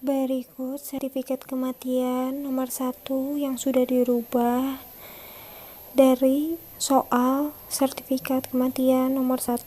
Berikut sertifikat kematian nomor 1 yang sudah dirubah dari soal sertifikat kematian nomor 1.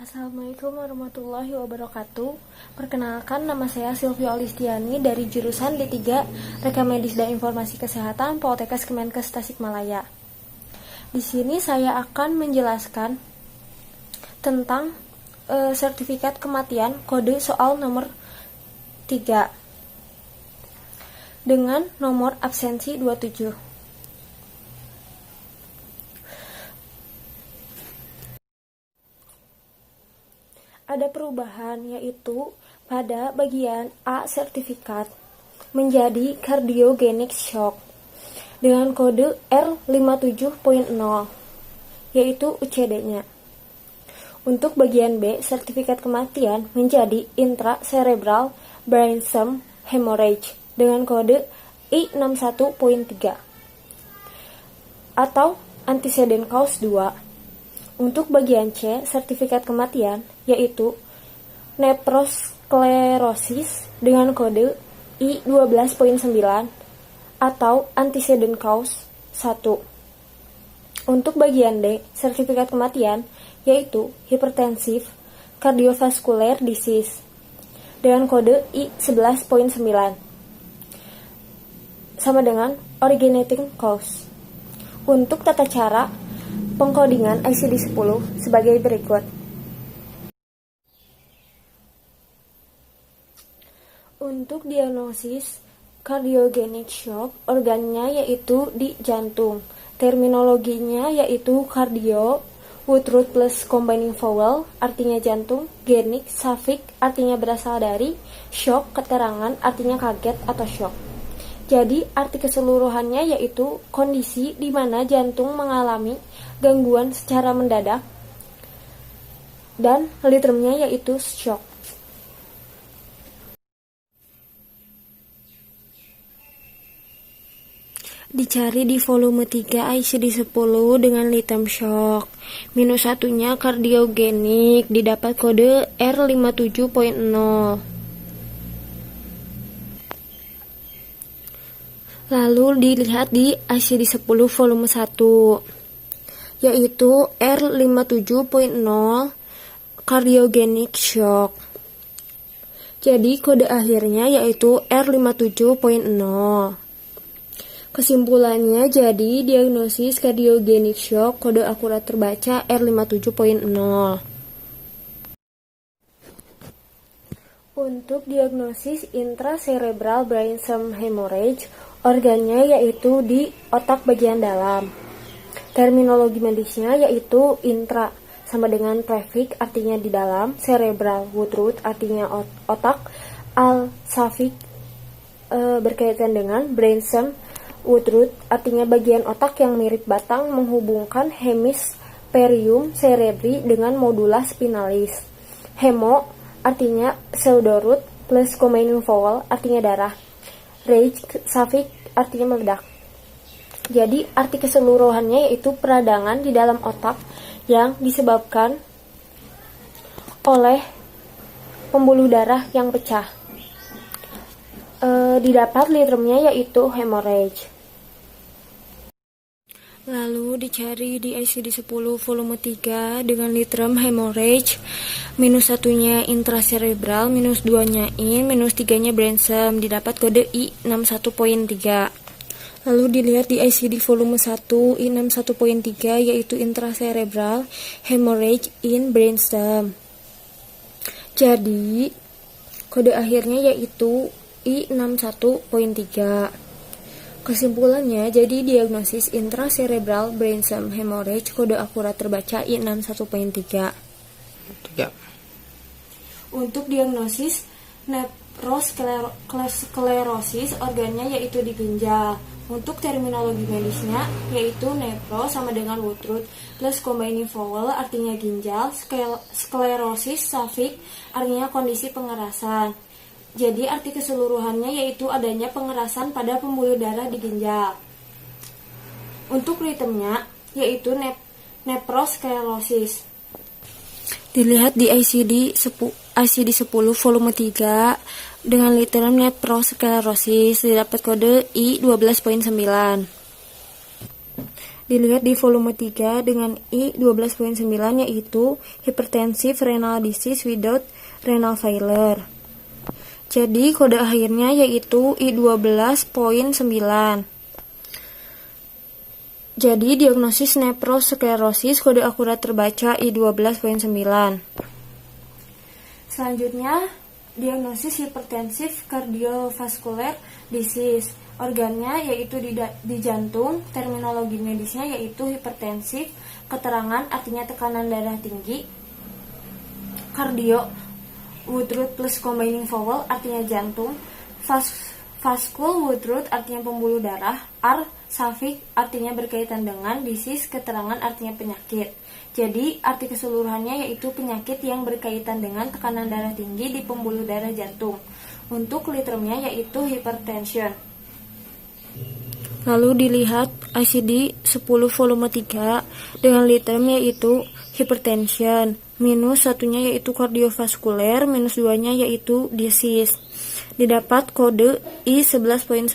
Assalamualaikum warahmatullahi wabarakatuh. Perkenalkan, nama saya Silvia Olistiani dari jurusan D3 Rekam Medis dan Informasi Kesehatan Poltekkes Kemenkes Tasikmalaya. Di sini saya akan menjelaskan tentang sertifikat kematian kode soal nomor 3 dengan nomor absensi 27. Ada perubahan, yaitu pada bagian A sertifikat menjadi cardiogenic shock dengan kode R57.0, yaitu UCD-nya. Untuk bagian B sertifikat kematian menjadi intracerebral brainstem hemorrhage dengan kode I61.3 atau antecedent cause 2. Untuk bagian C, sertifikat kematian yaitu nephrosklerosis dengan kode I12.9 atau antecedent cause 1. Untuk bagian D, sertifikat kematian yaitu hypertensive cardiovascular disease dengan kode I11.9 sama dengan originating cause. Untuk tata cara pengkodingan ICD-10 sebagai berikut. Untuk diagnosis cardiogenic shock, organnya yaitu di jantung. Terminologinya yaitu cardio, with root plus combining vowel, artinya jantung, genic, suffix, artinya berasal dari, shock, keterangan, artinya kaget atau shock. Jadi, arti keseluruhannya yaitu kondisi di mana jantung mengalami gangguan secara mendadak dan literumnya yaitu shock. Dicari di volume 3 ICD-10 dengan literm shock. Minus satunya kardiogenik, didapat kode R57.0. Lalu dilihat di ICD-10 volume 1, yaitu R57.0 cardiogenic shock. Jadi kode akhirnya yaitu R57.0. Kesimpulannya, jadi diagnosis cardiogenic shock kode akurat terbaca R57.0. Untuk diagnosis intracerebral brainstem hemorrhage, organnya yaitu di otak bagian dalam. Terminologi medisnya yaitu intra sama dengan prefix artinya di dalam, cerebral with root artinya otak, al suffix berkaitan dengan brainstem with root artinya bagian otak yang mirip batang menghubungkan hemispherium cerebri dengan modula spinalis. Hemo artinya pseudoroot plus combining vowel artinya darah. Rage, suffix artinya meledak. Jadi arti keseluruhannya yaitu peradangan di dalam otak yang disebabkan oleh pembuluh darah yang pecah. Didapat literumnya yaitu hemorrhage. Lalu dicari di ICD-10 volume 3 dengan literum hemorrhage, minus 1-nya intracerebral, minus 2-nya in, minus 3-nya brainstem, didapat kode I61.3. Lalu dilihat di ICD volume 1 I61.3 yaitu intracerebral hemorrhage in brainstem. Jadi kode akhirnya yaitu I61.3. Kesimpulannya, jadi diagnosis intracerebral brainstem hemorrhage kode akurat terbaca I61.3. Untuk diagnosis nephrosklerosis organnya yaitu di ginjal. Untuk terminologi medisnya yaitu nephro sama dengan Woodruff plus combining vowel artinya ginjal, sklerosis suffix artinya kondisi pengerasan. Jadi arti keseluruhannya yaitu adanya pengerasan pada pembuluh darah di ginjal. Untuk ritmenya yaitu nephrosklerosis. Dilihat di ICD-10 volume 3 dengan literum nephrosklerosis, didapat kode I12.9. Dilihat di volume 3 dengan I12.9 yaitu hypertensive renal disease without renal failure. Jadi kode akhirnya yaitu I12.9. Jadi diagnosis nephrosklerosis kode akurat terbaca I12.9. Selanjutnya diagnosis hipertensif cardiovascular disease. Organnya yaitu di jantung, terminologi medisnya yaitu hipertensif, keterangan artinya tekanan darah tinggi, kardio Woodruff plus combining vowel artinya jantung, Vascul Woodruff artinya pembuluh darah, R suffix artinya berkaitan dengan, disease keterangan artinya penyakit. Jadi arti keseluruhannya yaitu penyakit yang berkaitan dengan tekanan darah tinggi di pembuluh darah jantung. Untuk literumnya yaitu hypertension. Lalu dilihat ICD-10 volume 3 dengan literum yaitu hypertension, minus 1-nya yaitu kardiovaskuler, minus 2-nya yaitu disease. Didapat kode I11.9.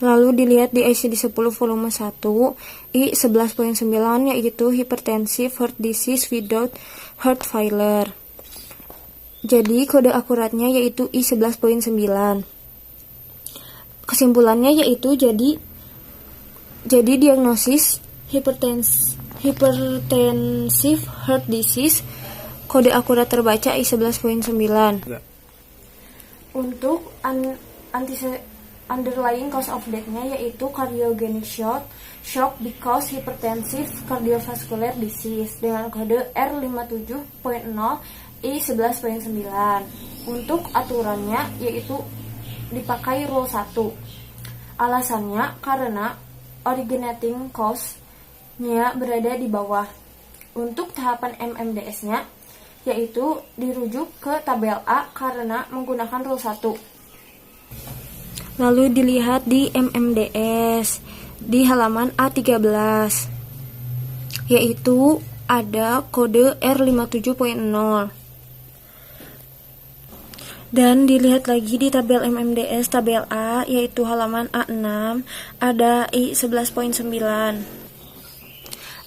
Lalu dilihat di ICD-10 volume 1 I11.9 yaitu hypertensive heart disease without heart failure. Jadi kode akuratnya yaitu I11.9. Kesimpulannya yaitu jadi diagnosis hypertensive heart disease kode akurat terbaca I11.9. Untuk underlying cause of death-nya yaitu cardiogenic shock because hypertensive cardiovascular disease dengan kode R57.0 I11.9. Untuk aturannya yaitu dipakai rule 1. Alasannya karena originating cause-nya berada di bawah. Untuk tahapan MMDS-nya yaitu dirujuk ke tabel A karena menggunakan rule 1. Lalu dilihat di MMDS di halaman A13 yaitu ada kode R57.0. Dan dilihat lagi di tabel MMDS tabel A yaitu halaman A6 ada I11.9.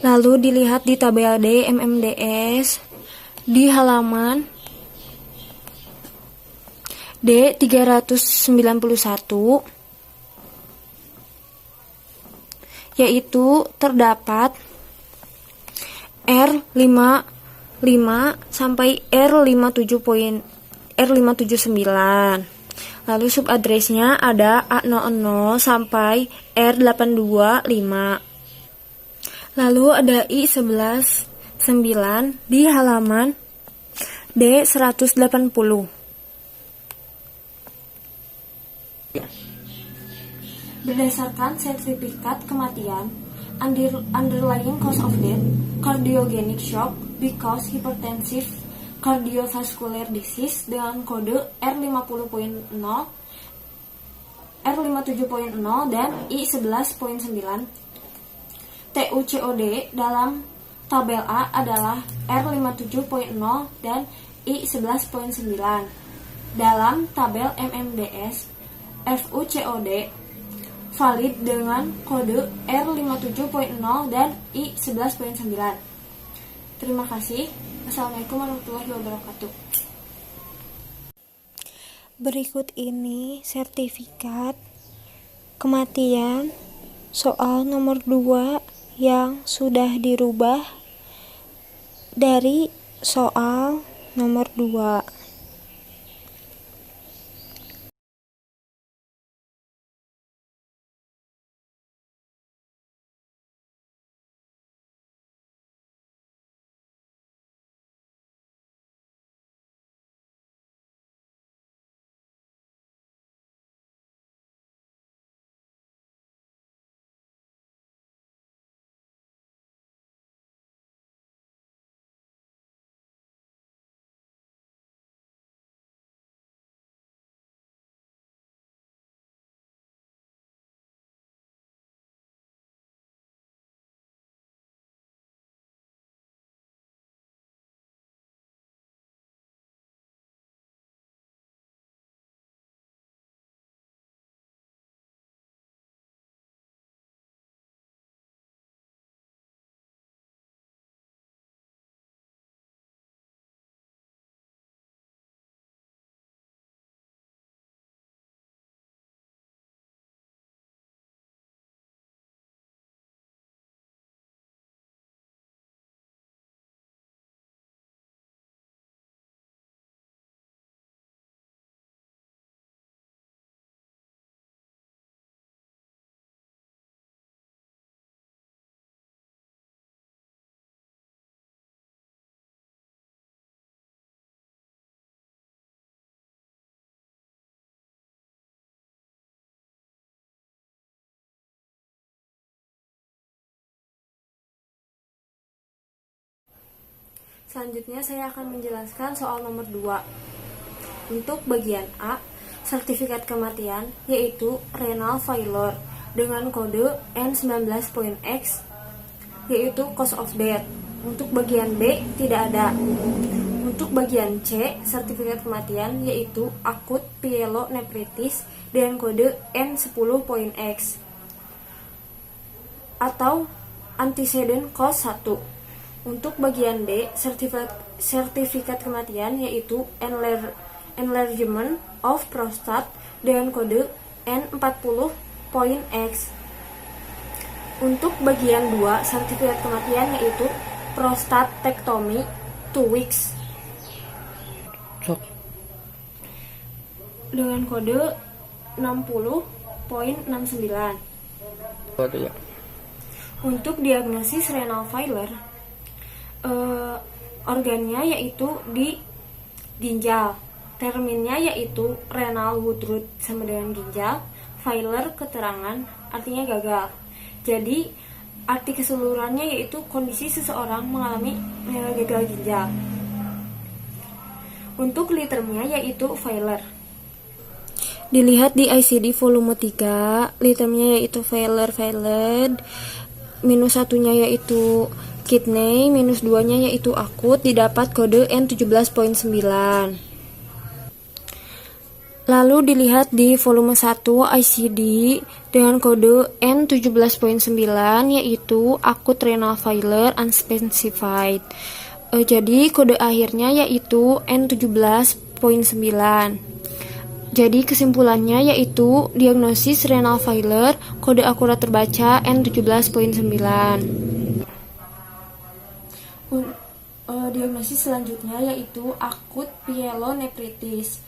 Lalu dilihat di tabel D MMDS di halaman D391 yaitu terdapat R55 sampai R579. Lalu subadresnya ada A00 sampai R825. Lalu ada I11.9 di halaman D180. Berdasarkan sertifikat kematian, underlying cause of death, cardiogenic shock because hypertensive cardiovascular disease dengan kode R50.0 R57.0 dan I11.9. TuCOD dalam tabel A adalah R57.0 dan I11.9. Dalam tabel MMDS, FuCOD valid dengan kode R57.0 dan I11.9. Terima kasih. Assalamualaikum warahmatullahi wabarakatuh. Berikut ini sertifikat kematian soal nomor 2 yang sudah dirubah dari soal nomor 2. Selanjutnya saya akan menjelaskan soal nomor 2. Untuk bagian A, sertifikat kematian yaitu renal failure dengan kode N19.X yaitu cause of death. Untuk bagian B tidak ada. Untuk bagian C, sertifikat kematian yaitu acute pyelonephritis dengan kode N10.X atau antecedent cause 1. Untuk bagian D, sertifikat kematian yaitu enlargement of prostate dengan kode N40.X. Untuk bagian 2, sertifikat kematian yaitu prostatectomy 2 weeks dengan kode 60.69. Untuk diagnosis renal failure, organnya yaitu di ginjal, terminnya yaitu renal woodroot sama dengan ginjal, failure keterangan artinya gagal. Jadi arti keseluruhannya yaitu kondisi seseorang mengalami gagal ginjal. Untuk litermnya yaitu failure. Dilihat di ICD volume 3, litermnya yaitu failed, minus satunya yaitu kidney, minus 2-nya yaitu akut, didapat kode N17.9. Lalu dilihat di volume 1 ICD dengan kode N17.9 yaitu acute renal failure unspecified. Jadi kode akhirnya yaitu N17.9. Jadi kesimpulannya yaitu diagnosis renal failure, kode akurat terbaca N17.9. Diagnosis selanjutnya yaitu akut pyelonephritis.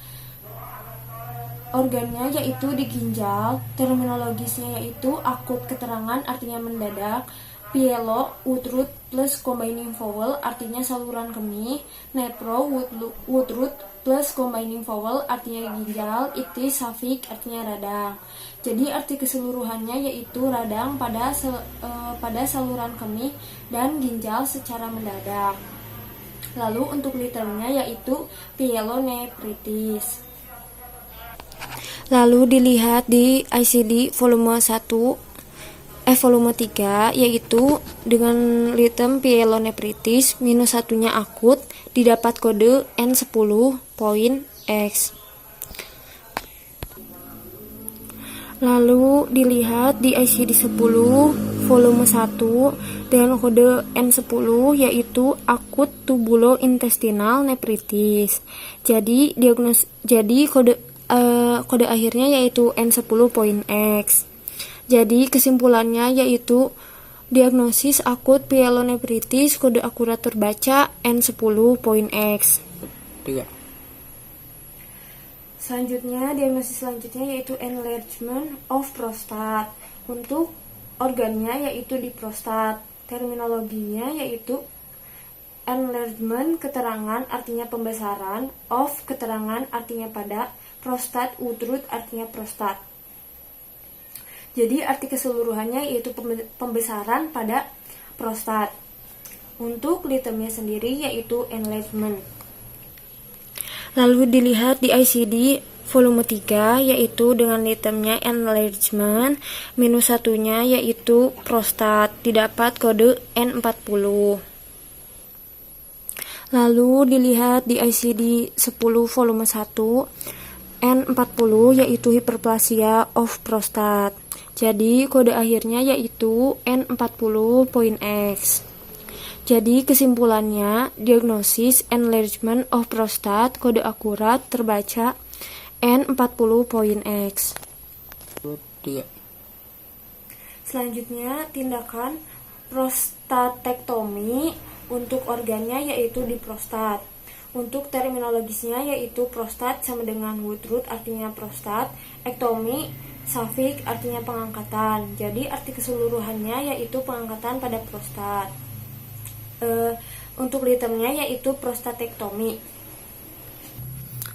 Organnya yaitu di ginjal, terminologisnya yaitu akut keterangan artinya mendadak, pyelo woodroot plus combining vowel artinya saluran kemih, nephro woodroot plus combining vowel artinya ginjal, itis suffix artinya radang. Jadi arti keseluruhannya yaitu radang pada saluran kemih dan ginjal secara mendadak. Lalu untuk litermnya yaitu pyelonephritis. Lalu dilihat di ICD volume 3 yaitu dengan litem pyelonephritis minus satunya akut didapat kode N10.X. Lalu dilihat di ICD 10 volume 1 dengan kode N10 yaitu akut tubulointestinal nephritis. Jadi kode akhirnya yaitu N10.X. Jadi kesimpulannya yaitu diagnosis akut pyelonephritis kode akurat terbaca N10.X. Selanjutnya, diagnosis selanjutnya yaitu enlargement of prostate. Untuk organnya yaitu di prostat. Terminologinya yaitu enlargement keterangan artinya pembesaran, of keterangan artinya pada, prostat uterus artinya prostat. Jadi arti keseluruhannya yaitu pembesaran pada prostat. Untuk litemnya sendiri yaitu enlargement. Lalu dilihat di ICD volume 3 yaitu dengan litemnya enlargement minus satunya yaitu prostat didapat kode N40. Lalu dilihat di ICD 10 volume 1 N40 yaitu hiperplasia of prostat. Jadi kode akhirnya yaitu N40.X. Jadi kesimpulannya, diagnosis enlargement of prostate kode akurat terbaca N40.X. Selanjutnya, tindakan prostatektomi untuk organnya yaitu di prostat. Untuk terminologisnya yaitu prostat sama dengan uterus artinya prostat, ektomi safik artinya pengangkatan. Jadi arti keseluruhannya yaitu pengangkatan pada prostat. Untuk litemnya yaitu prostatektomi.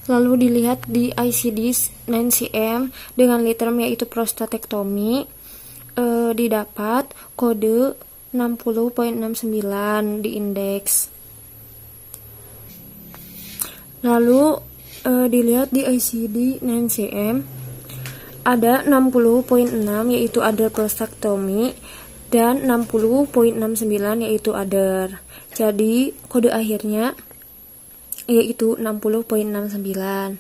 Lalu dilihat di ICD 9cm dengan litem yaitu prostatektomi didapat kode 60.69 di indeks. Lalu dilihat di ICD 9cm ada 60.6 yaitu ada prostatektomi dan 60.69 yaitu other. Jadi kode akhirnya yaitu 60.69.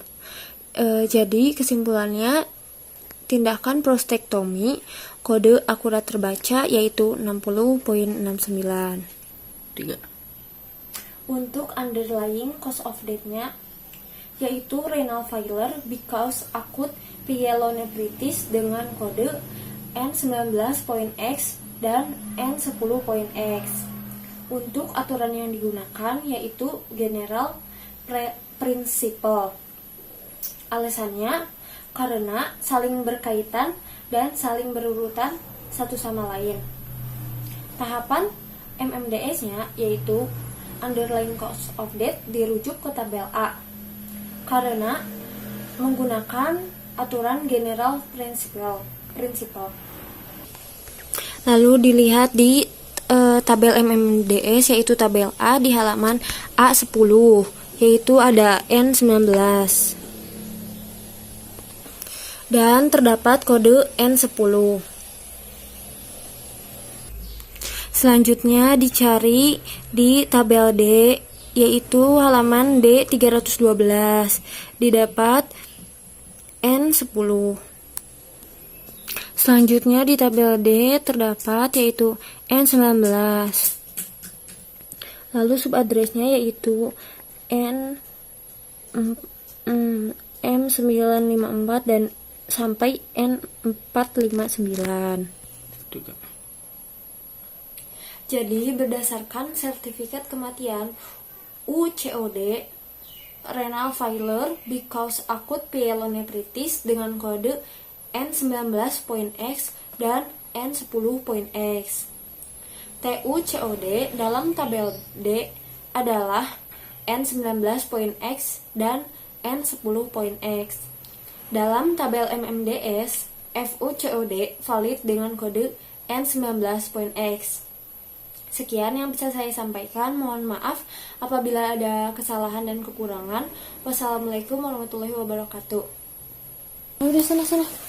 Jadi kesimpulannya tindakan prostektomi kode akurat terbaca yaitu 60.69. Untuk underlying cause of death-nya yaitu renal failure because acute pyelonephritis dengan kode N19.X dan N10.X. Untuk aturan yang digunakan yaitu general principle. Alasannya karena saling berkaitan dan saling berurutan satu sama lain. Tahapan MMDS-nya yaitu underlying cause of death dirujuk ke tabel A karena menggunakan aturan general principle. Lalu dilihat di tabel MMDS yaitu tabel A di halaman A10 yaitu ada N19 dan terdapat kode N10. Selanjutnya dicari di tabel D yaitu halaman D312 didapat N10. Selanjutnya di tabel D terdapat yaitu N19. Lalu subaddressnya yaitu M954 dan sampai N459. Jadi berdasarkan sertifikat kematian UCOD renal failure because acute pyelonephritis dengan kode N19.X dan N10.X. TUCOD dalam tabel D adalah N19.X dan N10.X. Dalam tabel MMDS, FUCOD valid dengan kode N19.X. Sekian yang bisa saya sampaikan. Mohon maaf apabila ada kesalahan dan kekurangan. Wassalamualaikum warahmatullahi wabarakatuh. udah sana sana.